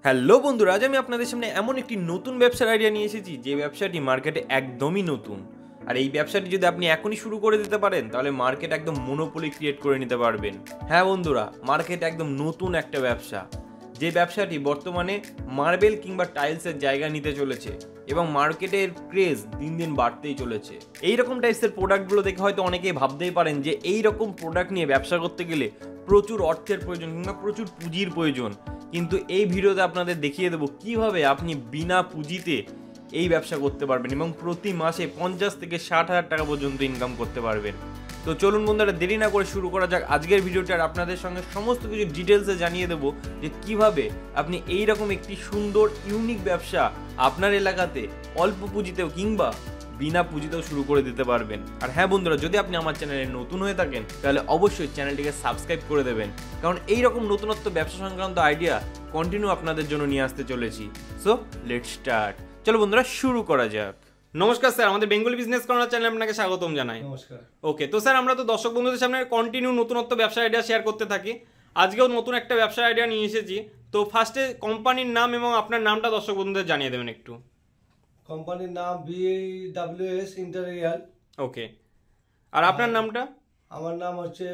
Hello বন্ধুরা, আজ আমি আপনাদের সামনে এমন একটি নতুন ব্যবসার আইডিয়া নিয়ে এসেছি যে ব্যবসাটি মার্কেটে একদমই নতুন। আর এই ব্যবসাটি যদি আপনি এখনই শুরু করে দিতে পারেন তাহলে মার্কেট একদম মনোপলি ক্রিয়েট করে নিতে পারবেন। হ্যাঁ বন্ধুরা, মার্কেট একদম নতুন একটা ব্যবসা, যে ব্যবসাটি বর্তমানে মার্বেল কিংবা টাইলসের জায়গা নিতে চলেছে এবং মার্কেটের ক্রেজ দিন দিন বাড়তেই চলেছে। এইরকম টাইপসের প্রোডাক্টগুলো দেখে হয়তো অনেকেই ভাবতেই পারেন যে এই রকম প্রোডাক্ট নিয়ে ব্যবসা করতে গেলে প্রচুর অর্থের প্রয়োজন কিংবা প্রচুর পুঁজির প্রয়োজন, কিন্তু এই ভিডিওতে আপনাদের দেখিয়ে দেবো কিভাবে আপনি বিনা পুঁজিতে এই ব্যবসা করতে পারবেন এবং প্রতি মাসে 50 থেকে 60,000 টাকা পর্যন্ত ইনকাম করতে পারবেন। তো চলুন বন্ধুরা, দেরি না করে শুরু করা যাক আজকের ভিডিওটা। আর আপনাদের সঙ্গে সমস্ত কিছু ডিটেলসে জানিয়ে দেবো যে কিভাবে আপনি এই রকম একটি সুন্দর ইউনিক ব্যবসা আপনার এলাকাতে অল্প পুঁজিতেও কিংবা বিনা পুঁজিতেও শুরু করে দিতে পারবেন। আর হ্যাঁ বন্ধুরা, যদি আপনি আমার চ্যানেলে নতুন হয়ে থাকেন তাহলে অবশ্যই চ্যানেলটিকে সাবস্ক্রাইব করে দেবেন, কারণ এই রকম নতুনত্ব ব্যবসা সংক্রান্ত আইডিয়া কন্টিনিউ আপনাদের জন্য নিয়ে আসতে চলেছি। So let's start. চলো বন্ধুরা, শুরু করা যাক। নমস্কার স্যার, আমাদের বেঙ্গলি বিজনেস কর্নার চ্যানেলে আপনাকে স্বাগতম জানাই। নমস্কার। ওকে, তো স্যার আমরা তো দর্শক বন্ধুদের সামনে কন্টিনিউ নতুনত্ব ব্যবসা আইডিয়া শেয়ার করতে থাকি। আজকেও নতুন একটা ব্যবসা আইডিয়া নিয়ে এসেছি। তো ফার্স্টে কোম্পানির নাম এবং আপনার নামটা দর্শক বন্ধুদের জানিয়ে দেবেন একটু। কোম্পানির নাম BWS ইন্টেরিয়ার। ওকে, আর আপনার নামটা? আমার নাম হচ্ছে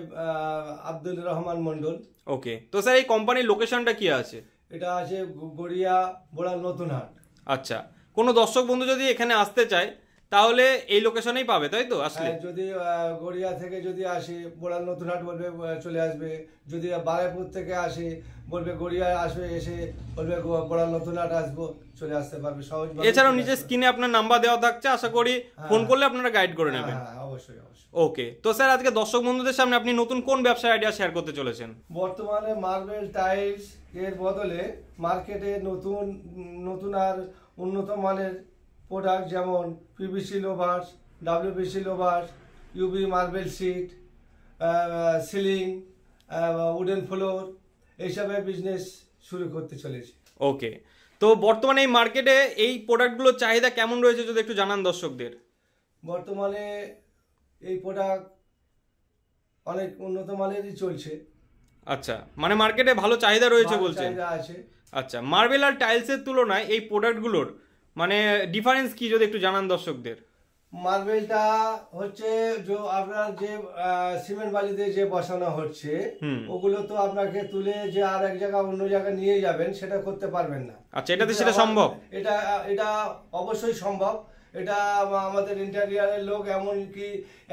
আব্দুল রহমান মন্ডল। ওকে, তো স্যার এই কোম্পানির লোকেশনটা কি আছে? এটা আছে গড়িয়া বোড়াল নতুন হাট। আচ্ছা, কোনো দর্শক বন্ধু যদি এখানে আসতে চায় তাহলে এই লোকেশনেই পাবে, তাই তো? আসলে যদি গড়িয়া থেকে যদি আসে বোড়াল নতুন হাট বলবে চলে আসবে, যদি বারাইপুর থেকে আসে বলবে গড়িয়া আসবে, এসে বলবে বোড়াল নতুন হাট আসবো, চলে আসতে পারবে সহজ। এছাড়াও নিচে স্ক্রিনে আপনার নাম্বার দেওয়া থাকছে, আশা করি ফোন করলে আপনারা গাইড করে নেবেন। অবশ্যই অবশ্যই। ওকে, তো স্যার আজকে দর্শক বন্ধুদের সামনে আপনি নতুন কোন ব্যবসার আইডিয়া শেয়ার করতে চলেছেন? বর্তমানে মার্বেল টাইলস এর বদলে মার্কেটে নতুন নতুন আর উন্নত মানের প্রোডাক্ট, যেমন PVC louvers, WPC louvers, UV marble sheet, ceiling, wooden floor, এইসবের বিজনেস শুরু করতে চলেছে। ওকে, তো বর্তমানে এই মার্কেটে এই প্রোডাক্টগুলোর চাহিদা কেমন রয়েছে যদি একটু জানান দর্শকদের। বর্তমানে এই প্রোডাক্ট অনেক উন্নত মানেরই চলছে। আচ্ছা, মানে মার্কেটে ভালো চাহিদা রয়েছে বলছেন? চাহিদা আছে। আচ্ছা, মার্বেল আর টাইলসের তুলনায় এই প্রোডাক্টগুলোর মানে ডিফারেন্স কি যদি একটু জানান দর্শকদের। মার্বেলটা হচ্ছে যে আপনার যে সিমেন্ট বালিতে যে বসানো হচ্ছে, ওগুলো তো আপনাকে তুলে যে আর এক জায়গা অন্য জায়গায় নিয়ে যাবেন সেটা করতে পারবেন না। আচ্ছা, এটাতে সেটা সম্ভব? এটা অবশ্যই সম্ভব। এটা আমাদের ইন্টেরিয়ারের লোক এমনকি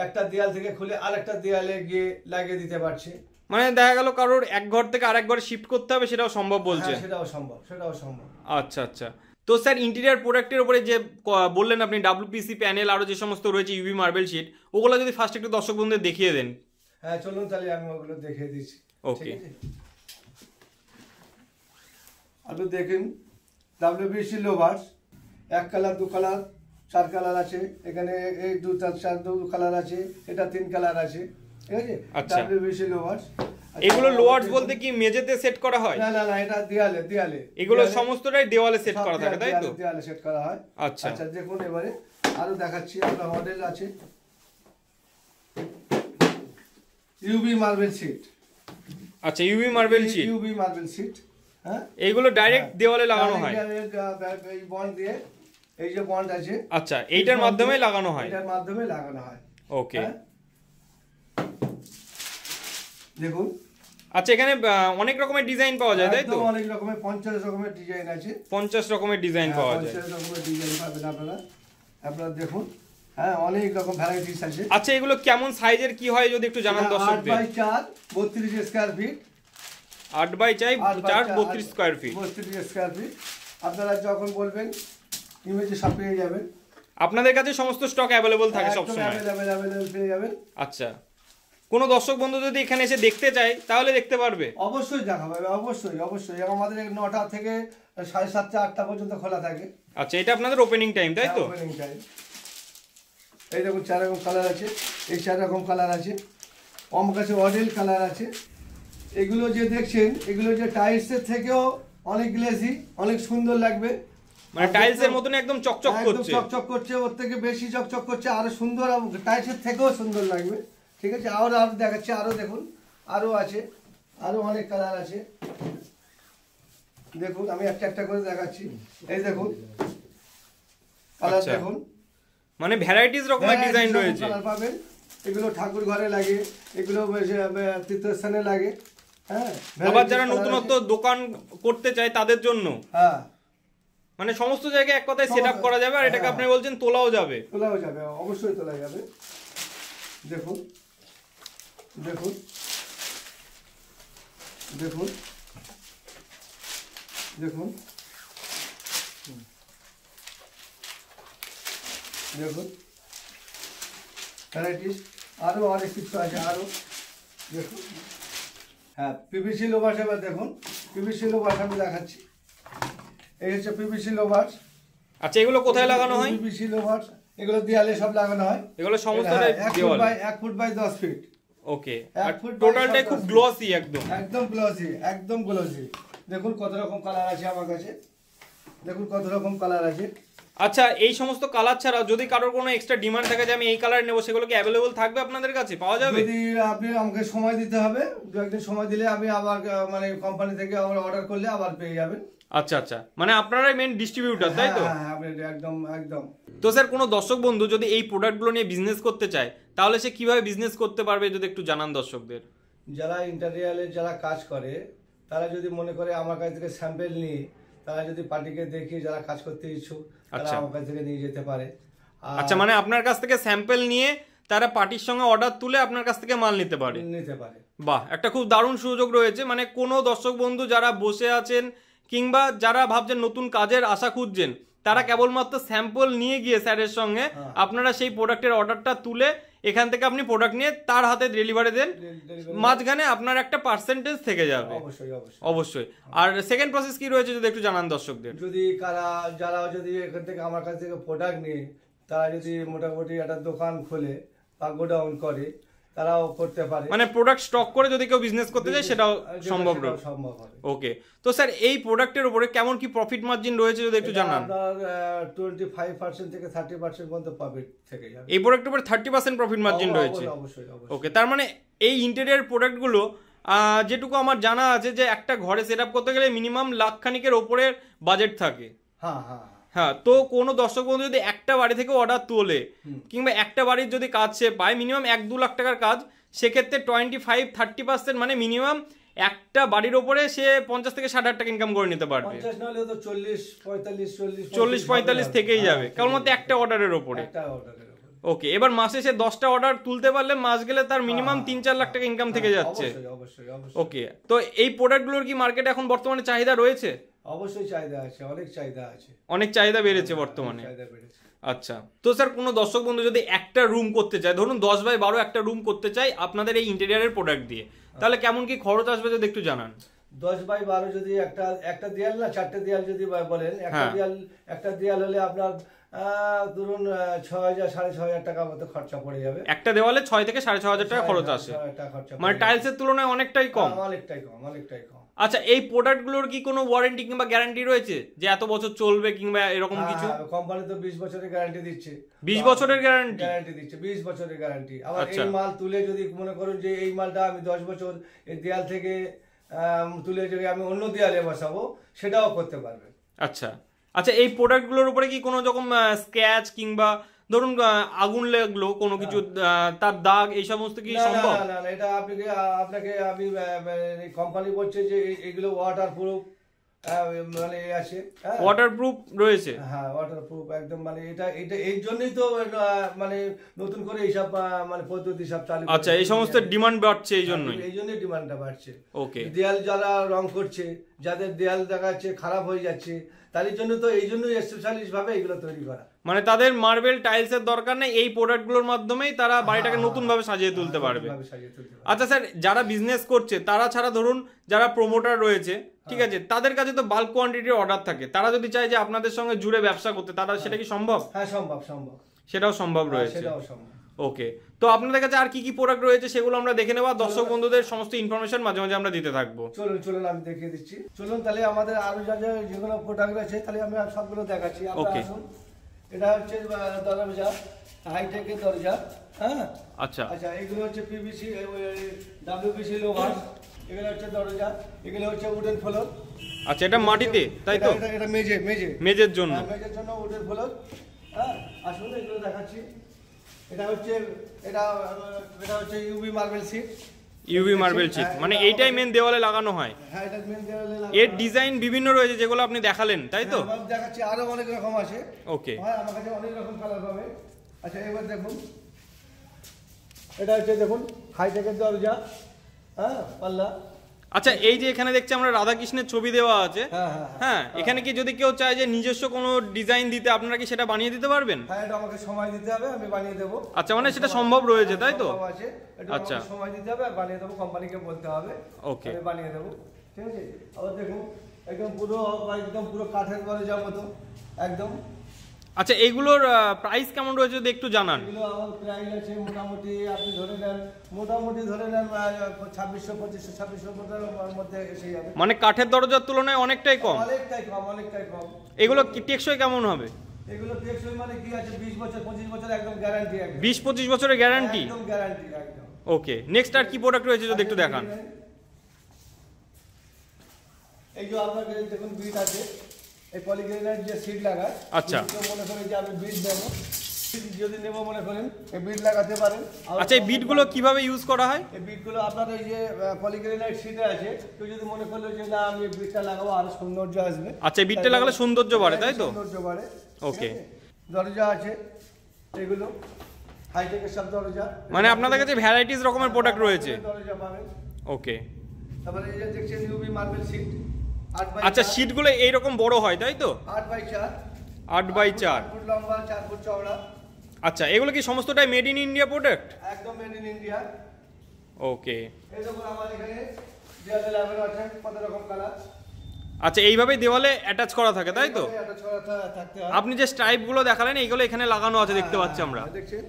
একটা দেয়াল থেকে খুলে আরেকটা দেয়ালে গিয়ে লাগিয়ে দিতে পারছে। মানে দেখা গেল কারোর এক ঘর থেকে আরেক ঘরে শিফট করতে হবে, সেটাও সম্ভব বলছে? সেটাও সম্ভব। আচ্ছা আচ্ছা, তো স্যার ইন্টেরিয়ার প্রোডাক্টের উপরে যে বললেন আপনি WPC প্যানেল আরো যে সমস্ত রয়েছে UV মার্বেল শিট, ওগুলো যদি ফার্স্ট একটু দর্শক বন্ধুদের দেখিয়ে দেন। হ্যাঁ চলুন, তাহলে আমি ওগুলো দেখিয়ে দিচ্ছি। ওকে, আপনি দেখুন WPC লোভার্স, 1 কালার, 2 কালার, 4 কালার আছে। এখানে এই 2 কালার আছে, এটা 3 কালার আছে, ঠিক আছে? আচ্ছা, WPC লোভার্স। এগুলো লোয়ার্স বলতে কি মেঝেতে সেট করা হয়? না, এটা দেয়ালে। এগুলো সমস্তটাই দেওয়ালে সেট করা থাকে, তাই তো? দেয়ালে সেট করা হয়। আচ্ছা আচ্ছা, দেখুন এবারে আরো দেখাচ্ছি। আপনার মডেল আছে UV মার্বেল শিট। আচ্ছা, UV মার্বেল শিট, হ্যাঁ, এইগুলো ডাইরেক্ট দেওয়ালে লাগানো হয়? এই বন্ড দিয়ে, এই যে বন্ড আছে, আচ্ছা, এইটার মাধ্যমে লাগানো হয়? এটার মাধ্যমে লাগানো হয়। ওকে, দেখুন। আচ্ছা, এখানে অনেক রকমের ডিজাইন পাওয়া যায়, তাই তো? অনেক রকমের 50 রকমের ডিজাইন আছে। 50 রকমের ডিজাইন পাওয়া যায়? 50 রকমের ডিজাইন পাবেন আপনারা দেখুন। হ্যাঁ, অনেক রকম ভ্যারাইটিস আছে। আচ্ছা, এগুলো কেমন সাইজের কি হয় যদি একটু জানান দর্শকদের। 8x4 32 square feet. 8x4 32 square feet. 32 square feet. আপনারা যখন বলবেন ইমেজে সব পেয়ে যাবেন। আপনাদের কাছে সমস্ত স্টক অ্যাভেলেবল থাকে সব সময়? অ্যাভেলেবল পেয়ে যাবেন। আচ্ছা, কোনো দর্শক বন্ধু যদি এখানে এসে দেখতে চায় তাহলে দেখতে পারবে? অবশ্যই দেখা পাবে, অবশ্যই। আমাদের 9টা থেকে 7:30 8টা পর্যন্ত খোলা থাকে। আচ্ছা, এটা আপনাদের ওপেনিং টাইম, তাই তো? Opening time. এই দেখুন 4 রকম কালার আছে, এই 4 রকম কালার আছে, আমার কাছে অডেল কালার আছে। এগুলো যে দেখছেন, এগুলো যে টাইলসের থেকেও অনেক গ্লেজি, অনেক সুন্দর লাগবে। মানে টাইলসের মতন একদম চকচক করছে? চকচক করছে, ওর থেকে বেশি চকচক করছে, আরো সুন্দর, টাইলসের থেকেও সুন্দর লাগবে। ঠিক আছে, আরো দেখাচ্ছি, আরো দেখুন, আরো আছে, আরো অনেক কালার আছে। দেখুন আমি একটা একটা করে দেখাচ্ছি। এই দেখুন কালার আচ্ছা। দেখুন, মানে ভ্যারাইটিস রকমের ডিজাইন রয়েছে। কালার পাবেন। এগুলো ঠাকুর ঘরে লাগে, এগুলো তীর্থস্থানে লাগে। হ্যাঁ, আবার যারা নতুনত্ব দোকান করতে চায় তাদের জন্য, হ্যাঁ মানে সমস্ত জায়গায় এক কথায় সেট আপ করা যাবে। আর এটাকে আপনি বলছেন তোলাও যাবে। তোলাও যাবে, অবশ্যই তোলা যাবে। দেখুন দেখুন দেখুন দেখুন দেখুন ভ্যারাইটিস আরও অনেক কিছু আছে আরও। দেখুন হ্যাঁ, পিভিসি লোভাস। এবার দেখুন পিভিসি লোভাস আমি দেখাচ্ছি। এই হচ্ছে পিভিসি লোভাস। আচ্ছা, এগুলো কোথায় লাগানো হয়? পিভিসি লোভাস এগুলো দেয়ালে সব লাগানো হয়। এগুলো সমস্তটাই 1 foot by 10 feet. Okay, 1 foot টোটালটাই খুব গ্লসি, একদম একদম গ্লসি, একদম গ্লসি। দেখুন কত রকম কালার আছে আমার কাছে, দেখুন কত রকম কালার আছে। আচ্ছা, এই সমস্ত কালার ছাড়াও যদি কারোর কোনো এক্সট্রা ডিমান্ড থাকে যে আমি এই কালার নেবো, সেগুলো কি অ্যাভেলেবল থাকবে আপনাদের কাছে, পাওয়া যাবে? যদি আপনি আমাকে সময় দিতে হবে, দু একদিন সময় দিলে আমি আবার মানে কোম্পানি থেকে আবার অর্ডার করলে আবার পেয়ে যাবেন। আচ্ছা আচ্ছা, মানে আপনারাই মেন ডিস্ট্রিবিউটর, তাই তো? হ্যাঁ আপনি একদম একদম। তো স্যার, কোনো দর্শক বন্ধু যদি এই প্রোডাক্টগুলো নিয়ে বিজনেস করতে চায় তাহলে সে কিভাবে বিজনেস করতে পারবে, যদি একটু জানান দর্শকদের। যারা ইন্টেরিয়ালে যারা কাজ করে তারা যদি মনে করে আমার কাছ থেকে স্যাম্পেল নিয়ে তারা যদি পার্টিকে দেখিয়ে যারা কাজ করতে ইচ্ছুক তারা আমার কাছ থেকে নিয়ে যেতে পারে। আচ্ছা, মানে আপনার কাছ থেকে স্যাম্পেল নিয়ে তারা পার্টির সঙ্গে অর্ডার তুলে আপনার কাছ থেকে মাল নিতে পারে। বাহ, একটা খুব দারুণ সুযোগ রয়েছে। মানে কোনো দর্শক বন্ধু যারা বসে আছেন কিংবা যারা ভাবছেন নতুন কাজের আশা খুঁজছেন, তারা কেবলমাত্র স্যাম্পল নিয়ে গিয়ে স্যারের সঙ্গে আপনারা সেই প্রোডাক্টের অর্ডারটা তুলে এখান থেকে আপনি প্রোডাক্ট নিয়ে তার হাতে ডেলিভারি দেন, মাঝখানে আপনার একটা পার্সেন্টেজ থেকে যাবে। অবশ্যই। আর সেকেন্ড প্রসেস কি রয়েছে যদি একটু জানান দর্শকদের। যদি যারা যদি এখান থেকে আমার কাছ থেকে প্রোডাক্ট নিয়ে তারা যদি মোটামুটি একটা দোকান খোলে বা গোডাউন করে, তারাও করতে পারে। মানে প্রোডাক্ট স্টক করে যদি কেউ বিজনেস করতে চায় সেটাও সম্ভব হবে। ওকে, তো স্যার এই প্রোডাক্টের উপরে কেমন কি প্রফিট মার্জিন রয়েছে যদি একটু জানান। আপনার 25% থেকে 30% পর্যন্ত প্রফিট থেকে যাবে। এই প্রোডাক্টের উপরে 30% প্রফিট মার্জিন রয়েছে। অবশ্যই। ওকে, তার মানে এই ইন্টেরিয়র প্রোডাক্টগুলো যেটুকু আমার জানা আছে যে একটা ঘরে সেট আপ করতে গেলে মিনিমাম লাখখানিকের ওপরের বাজেট থাকে। হ্যাঁ, তো কোনো দর্শক বন্ধু যদি একটা বাড়ি থেকে অর্ডার তোলে কিংবা একটা বাড়ির যদি কাজ সে পায় মিনিমাম 1-2 লাখ টাকার কাজ, সেক্ষেত্রে 25-30% মানে মিনিমাম একটা বাড়ির ওপরে সে 50 থেকে 60 হাজার টাকা ইনকাম করে নিতে পারবে। 40-45 থেকেই যাবে কেবলমাত্র একটা অর্ডারের ওপরে। ওকে, এবার মাসে সে 10টা অর্ডার তুলতে পারলে মাস গেলে তার মিনিমাম 3-4 লাখ টাকা ইনকাম থেকে যাচ্ছে। ওকে, তো এই প্রোডাক্টগুলোর কি মার্কেটে এখন বর্তমানে চাহিদা রয়েছে? অবশ্যই চাহিদা আছে, অনেক চাহিদা আছে, অনেক চাহিদা বেড়েছে বর্তমানে। আচ্ছা, তো স্যার কোনো দর্শক বন্ধু যদি একটা রুম করতে চায়, ধরুন 10x12 একটা রুম করতে চায় আপনাদের এই ইন্টেরিয়রের প্রোডাক্ট দিয়ে, তাহলে কেমন কি খরচ আসবে যদি একটু জানান। 10x12 যদি একটা দেয়াল না 4টে দেয়াল যদি বলেন, একটা দেয়াল হলে আপনার ধরুন 6,000-6,500 টাকা মতো খরচা পড়ে যাবে। একটা দেওয়ালে 6 থেকে 6,500 টাকা খরচ আসে, মানে টাইলসের তুলনায় অনেকটাই কম। অনেকটাই কম। আচ্ছা, এই প্রোডাক্টগুলোর কি কোনো ওয়ারেন্টি কিংবা গ্যারান্টি রয়েছে যে এত বছর চলবে কিংবা এরকম কিছু? কোম্পানি তো 20 বছরের গ্যারান্টি দিচ্ছে। 20 বছরের গ্যারান্টি দিচ্ছে, 20 বছরের গ্যারান্টি। আবার এই মাল তুলে যদি মনে করুন যে এই মালটা আমি 10 বছর এই দেয়াল থেকে তুলে যদি আমি অন্য দেয়ালে বসাবো, সেটাও করতে পারবে। আচ্ছা, এই প্রোডাক্টগুলোর উপরে কি কোনো রকম স্ক্র্যাচ কিংবা ধরুন আগুন লাগলো কোনো কিছু তার দাগ এই সমস্ত কি সম্ভব? না, এটা আপনাকে আমি কোম্পানি বলছে যে এগুলো ওয়াটারপ্রুফ, মানে আছে ওয়াটারপ্রুফ রয়েছে। হ্যাঁ, ওয়াটারপ্রুফ একদম। মানে এটা এই জন্যই তো মানে নতুন করে এইসব মানে পদ্ধতি সব চালু। আচ্ছা, এই সমস্ত ডিমান্ড বাড়ছে এই জন্যই ডিমান্ডটা বাড়ছে। ওকে, দেয়াল যারা রং করছে, যাদের দেয়াল দেখাচ্ছে খারাপ হয়ে যাচ্ছে, তার জন্য তো এই জন্যই স্পেশালিস্ট ভাবে এগুলো তৈরি করা। মানে তাদের মার্বেল টাইলসের দরকার নেই, এই প্রোডাক্টগুলোর মাধ্যমেই তারা বাড়িটাকে নতুন ভাবে সাজিয়ে তুলতে পারবে। আচ্ছা স্যার, যারা বিজনেস করছে তারা ছাড়া ধরুন যারা প্রমোটার রয়েছে, ঠিক আছে, তাদের কাছে তো বাল্ক কোয়ান্টিটির অর্ডার থাকে, তারা যদি চায় যে আপনাদের সঙ্গে জুড়ে ব্যবসা করতে, তারা সেটা কি সম্ভব? হ্যাঁ, সম্ভব। সেটাও সম্ভব রয়েছে। ওকে, তো আপনাদের কাছে আর কি কি প্রোডাক্ট রয়েছে সেগুলো আমরা দেখে নেব, দর্শক বন্ধুদের সমস্ত ইনফরমেশন মাঝে মাঝে আমরা দিতে থাকবো। চলুন আমি দেখিয়ে দিচ্ছি। চলুন তাহলে আমাদের আরো যেগুলো প্রোডাক্ট আছে তাহলে আমি সবগুলো দেখাচ্ছি। ওকে, এটা হচ্ছে দরজা, হাইটেকের দরজা। হ্যাঁ, আচ্ছা, এগুলো হচ্ছে পিভিসি, ডাব্লিউপিসি লোভার। এগুলো হচ্ছে দরজা, এগুলো হচ্ছে উডেন ফ্লোর। আচ্ছা, এটা মাটিতে তাই তো? এটা মেজে মেজের জন্য। মেজের জন্য উডেন ফ্লোর। হ্যাঁ, আসুন এগুলো দেখাচ্ছি। এটা হচ্ছে UV marble seat. UV marble sheet, মানে এইটাই মেন দেওয়ালে লাগানো হয়। হ্যাঁ, এটা মেন দেওয়ালে লাগানো। এর ডিজাইন বিভিন্ন রয়েছে যেগুলো আপনি দেখালেন তাই তো? হ্যাঁ, দেখাচ্ছি, আরো অনেক রকম আছে। ওকে। হ্যাঁ, আমার কাছে অনেক রকম কালার পাবে। আচ্ছা, এবার দেখুন, এটা হচ্ছে দেখুন হাইটেকের দরজা। হ্যাঁ, পাল্লা। আচ্ছা, এই যে এখানে দেখছি আমরা রাধাকৃষ্ণের ছবি দেওয়া আছে। হ্যাঁ, এখানে কি যদি কেউ চায় যে নিজস্ব কোনো ডিজাইন দিতে, আপনারা কি সেটা বানিয়ে দিতে পারবেন? হ্যাঁ, এটা আমাকে সময় দিতে হবে, আমি বানিয়ে দেবো। আচ্ছা, মানে সেটা সম্ভব রয়েছে তাই তো? আচ্ছা, সময় দিতে হবে আর বানিয়ে দেবো, কোম্পানিকে বলতে হবে। ওকে, আমি বানিয়ে দেবো, ঠিক আছে। আবার দেখুন, একদম পুরো কাঠের দরজার মতো একদম। আচ্ছা, এইগুলোর প্রাইস কেমন রয়েছে যদি একটু জানান। এগুলো আমার প্রাইস আছে মোটামুটি, আপনি ধরে নেন 2600-2500 মধ্যে এসে যাবে। মানে কাঠের দরজার তুলনায় অনেকটাই কম? অনেকটাই কম। এগুলো কি টেকসই কেমন হবে? এগুলো টেকসই মানে কি আছে, 20 বছর 25 বছর একদম গ্যারান্টি। 20-25 বছরের গ্যারান্টি? একদম গ্যারান্টি একদম। ওকে, নেক্সট আর কি প্রোডাক্ট রয়েছে যদি একটু দেখান। এই যে আপনাকে দেখুন বিট আছে, এই পলিগ্রেনাইট যে সিট লাগায়। আচ্ছা, মনে করেন যে আমি বিট দেবো, যদি নেব মনে করেন এই বিট লাগাতে পারেন। আচ্ছা, এই বিটগুলো কিভাবে ইউজ করা হয়? এই বিটগুলো আপনার এই যে পলিগ্রেনাইট সিটে আছে, কেউ যদি মনে করলো যে না আমি বিটটা লাগাবো আরো সৌন্দর্য আসবে। আচ্ছা, বিটটা লাগালে সৌন্দর্য বাড়ে তাই তো? সৌন্দর্য বাড়ে। ওকে। দরজা আছে এগুলো হাইটেকের সব দরজা, মানে আপনাদের কাছে ভ্যারাইটিস রকমের প্রোডাক্ট রয়েছে। দরজা পাবেন। ওকে। তারপরে এই যে দেখছেন ইউভি মার্বেল সিট। আচ্ছা, শীটগুলো এইরকম বড় হয় তাই তো? 8x4। 8x4 ফুট লম্বা, 4 ফুট চওড়া। আচ্ছা, এগুলো কি সমস্তটাই মেড ইন ইন্ডিয়া প্রোডাক্ট? একদম মেড ইন ইন্ডিয়া। ওকে। এই দেখুন আমার এখানে দেয়ালে লাগানো আছে কত রকম কালার। আচ্ছা, এইভাবে দেওয়ালে অ্যাটাচ করা থাকে তাই তো? অ্যাটাচ করা থাকতে হয়। আপনি যে স্ট্রাইপগুলো দেখালেন এইগুলো এখানে লাগানো আছে দেখতে পাচ্ছি আমরা। দেখছেন?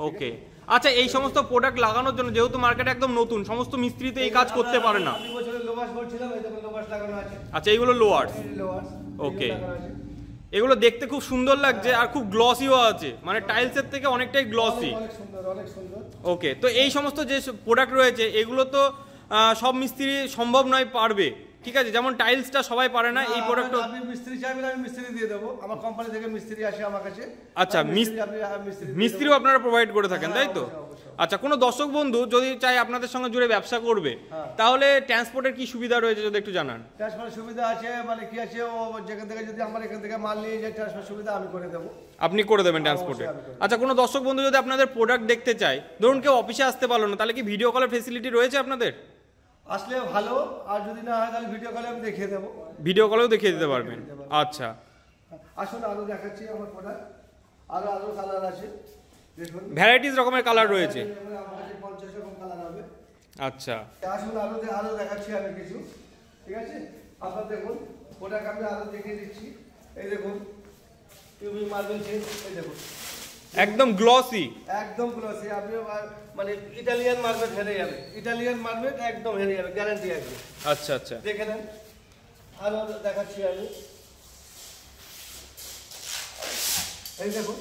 ওকে। আচ্ছা, এই সমস্ত প্রোডাক্ট লাগানোর জন্য যেহেতু মার্কেট একদম নতুন, সমস্ত মিস্ত্রি তো এই কাজ করতে পারে না। আমি বছরে লোবাস বলছিলাম, এই দেখুন লোবাস লাগানো আছে। আচ্ছা, এইগুলো লোয়ার্স। লোবাস। ওকে। এগুলো দেখতে খুব সুন্দর লাগছে আর খুব গ্লসিও আছে, মানে টাইলসের থেকে অনেকটাই গ্লসি। অনেক সুন্দর, অনেক সুন্দর। ওকে, তো এই সমস্ত যে প্রোডাক্ট রয়েছে এগুলো তো সব মিস্ত্রি সম্ভব নয় পারবে, ঠিক আছে? যেমন টাইলসটা সবাই পারে না, এই প্রোডাক্টটা আপনি মিস্ত্রি চাইবেন আমি মিস্ত্রি দিয়ে দেবো, আমার কোম্পানি থেকে মিস্ত্রি আসে আমার কাছে। আচ্ছা, মিস্ত্রিও আপনারা প্রোভাইড করে থাকেন তাই তো? আচ্ছা, কোনো দর্শক বন্ধু যদি চাই আপনাদের সঙ্গে জুড়ে ব্যবসা করবে তাহলে ট্রান্সপোর্টের কি সুবিধা রয়েছে যদি একটু জানান। ট্রান্সপোর্টের সুবিধা আছে, মানে কি আছে, ও যেখান থেকে যদি আমার এখান থেকে মাল নিয়ে যায় ট্রান্সপোর্ট সুবিধা আমি করে দেবো। আপনি করে দেবেন ট্রান্সপোর্টে? আচ্ছা, কোনো দর্শক বন্ধু যদি আপনাদের প্রোডাক্ট দেখতে চায়, ধরুন কেউ অফিসে আসতে পারলো না, তাহলে কি ভিডিও কলের ফেসিলিটি রয়েছে আপনাদের? আসলে ভালো, আর যদি না হয় তাহলে ভিডিও কলে আমি দেখিয়ে দেবো। ভিডিও কলেও দেখিয়ে দিতে পারবেন? আচ্ছা, আসুন আরো দেখাচ্ছি আমার প্রোডাক্ট, আরো কালার আছে দেখুন, ভ্যারাইটিস রকমের কালার রয়েছে। আমার কাছে 50 রকম কালার হবে। আচ্ছা, আসুন আরো দেখাচ্ছি আমি কিছু, ঠিক আছে? আপনারা দেখুন প্রোডাক্ট আমি আরো দেখিয়ে দিচ্ছি। এই দেখুন ইউভি মার্বেল সিট, এই দেখুন একদম গ্লসি। একদম গ্লসি। আপনি মানে ইটালিয়ান মার্বেল হেরে যাবে, ইটালিয়ান মার্বেল একদম হেরে যাবে, গ্যারান্টি একদম। আচ্ছা আচ্ছা, দেখে নেন, আরো দেখাচ্ছি আমি। এই দেখুন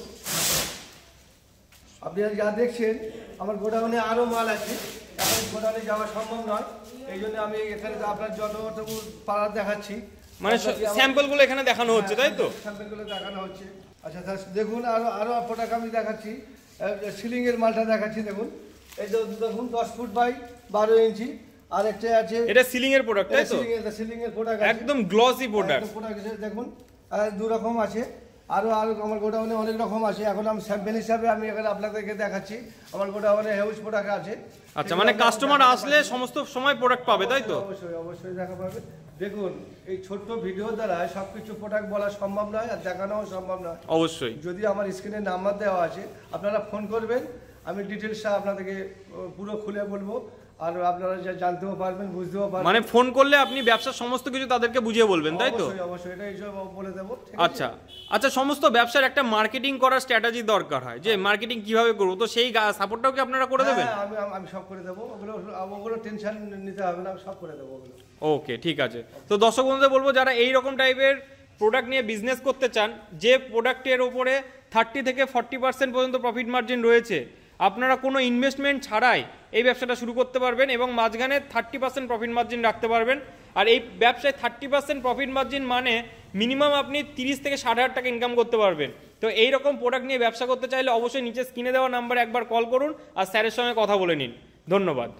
আপনি যা দেখছেন আমার গোডাউনে আরো মাল আছে, এখন গোডাউনে যাওয়া সম্ভব নয়, এই জন্য আমি এখানে আপনার যতটুকু পাড়া দেখাচ্ছি। মানে স্যাম্পলগুলো এখানে দেখানো হচ্ছে তাই তো? স্যাম্পলগুলো দেখানো হচ্ছে। আচ্ছা দেখুন আরো প্রোডাক্ট আমি দেখাচ্ছি, সিলিং এর মালটা দেখাচ্ছি। দেখুন এই যে দেখুন 10 ফুট বাই 12 ইঞ্চি, আর একটা আছে এটা সিলিং এর প্রোডাক্ট তাই তো? সিলিং এর প্রোডাক্ট একদম গ্লসি প্রোডাক্ট। দেখুন দু রকম আছে, আরো আমার গোডাউনে অনেক রকম আছে। এখন আমি স্যাম্পল হিসাবে আমি এখানে আপনাদেরকে দেখাচ্ছি, আমার গোডাউনে হিউজ প্রোডাক্ট আছে। আচ্ছা, মানে কাস্টমার আসলে সমস্ত সময় প্রোডাক্ট পাবে তাই তো? অবশ্যই দেখা পাবে। দেখুন এই ছোট্ট ভিডিও দ্বারা সবকিছু প্রোডাক্ট বলা সম্ভব নয় আর দেখানোও সম্ভব নয়। অবশ্যই। যদি আমার স্ক্রিনে নাম্বার দেওয়া আছে আপনারা ফোন করবেন, আমি ডিটেলসটা আপনাদেরকে পুরো খুলে বলবো, আর আপনারা যা জানতেও পারবেন, বুঝতেও পারবেন। মানে ফোন করলে আপনি ব্যবসার সমস্ত কিছু তাদেরকে বুঝিয়ে বলবেন তাই তো? অবশ্যই এটা এইসব বলে দেবো। আচ্ছা আচ্ছা, সমস্ত ব্যবসার একটা মার্কেটিং করার স্ট্র্যাটেজি দরকার হয়, যে মার্কেটিং কিভাবে করবো, তো সেই সাপোর্টটাও কি আপনারা করে দেবেন? আমি সব করে দেবো, ওগুলো টেনশন নিতে হবে না, সব করে দেবো ওগুলো। ওকে, ঠিক আছে। তো দর্শক বন্ধুদের বলবো যারা এই রকম টাইপের প্রোডাক্ট নিয়ে বিজনেস করতে চান, যে প্রোডাক্টের ওপরে 30 থেকে 40% পর্যন্ত প্রফিট মার্জিন রয়েছে, আপনারা কোনো ইনভেস্টমেন্ট ছাড়াই এই ব্যবসাটা শুরু করতে পারবেন এবং মাঝখানে 30% প্রফিট মার্জিন রাখতে পারবেন। আর এই ব্যবসায় 30% প্রফিট মার্জিন মানে মিনিমাম আপনি 30 থেকে 60,000 টাকা ইনকাম করতে পারবেন। তো এইরকম প্রোডাক্ট নিয়ে ব্যবসা করতে চাইলে অবশ্যই নিচে স্ক্রিনে দেওয়া নাম্বারে একবার কল করুন আর স্যারের সঙ্গে কথা বলে নিন। ধন্যবাদ।